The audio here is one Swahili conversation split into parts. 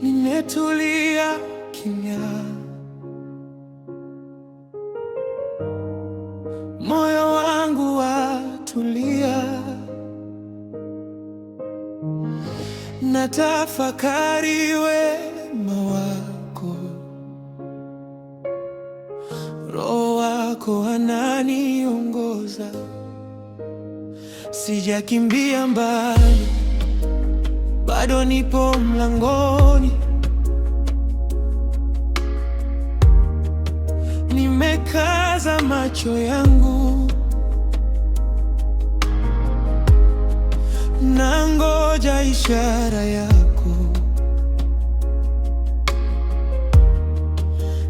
Nimetulia kimya, moyo wangu watulia, natafakari wema wako, Roho wako ananiongoza, sijakimbia mbali, bado nipo mlangoni. Nimekaza macho yangu, nangoja ishara yako.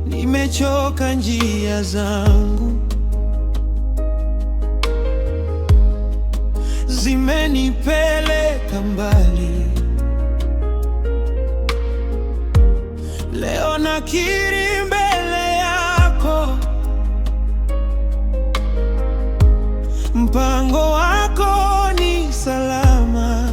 Nimechoka njia zangu, zimenipeleka mbali. Leo nakiri mbele yako, mpango wako ni salama.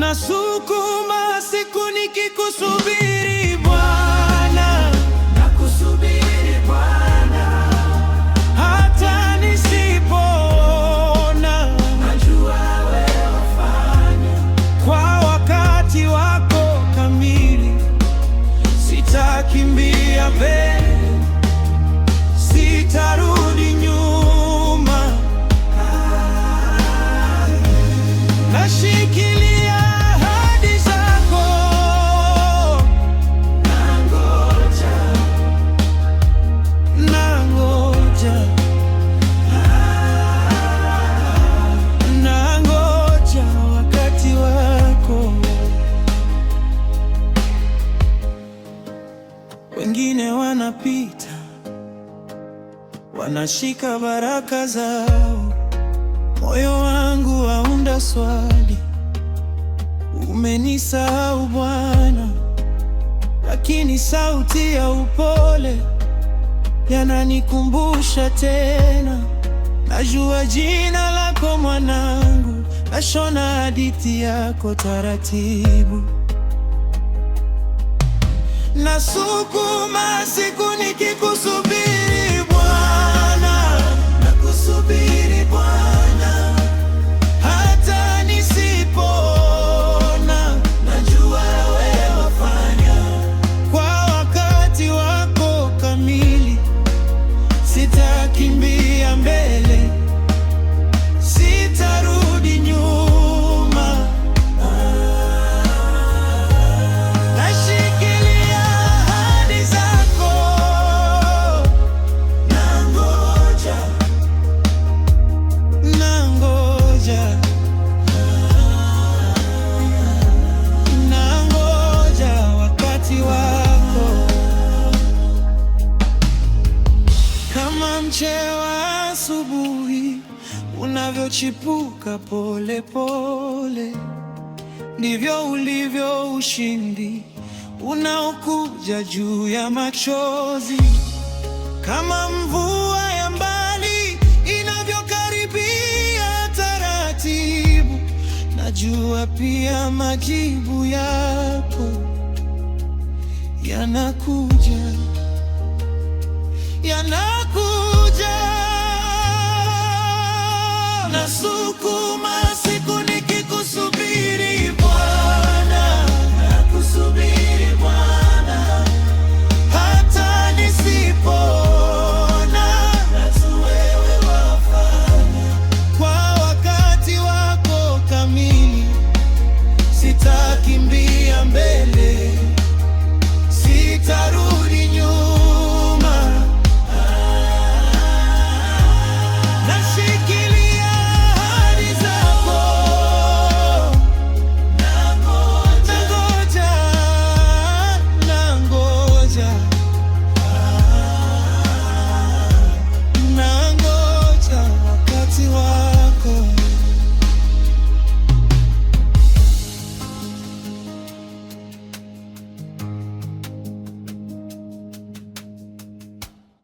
Nasukuma siku nikikusubiri Bwana, nakusubiri Bwana, hata nisipoona, najua wewe wafanya kwa wakati wako kamili. Sitakimbia mbele, sitarudi nyuma, nashikilia ahadi zako, nangoja wakati wako. Wengine wanapita, wanashika baraka zao, moyo wangu waunda swali, umenisahau Bwana? Lakini sauti ya upole yananikumbusha tena, najua jina lako mwanangu, nashona hadithi yako taratibu. Nasukuma siku nikikusubiri Bwana, nakusubiri Bwana, hata nisipoona, najua wewe wafanya kwa wakati wako kamili. Sitakimbia mbele, sitarudi nyuma, nashikilia ahadi zako, nangoja wakati wako. Kama mche wa asubuhi unavyochipuka pole pole, ndivyo ulivyo ushindi unaokuja juu ya machozi. Kama mvua ya mbali inavyokaribia taratibu, najua pia majibu yako yanakuja, yanakuja. Nasukuma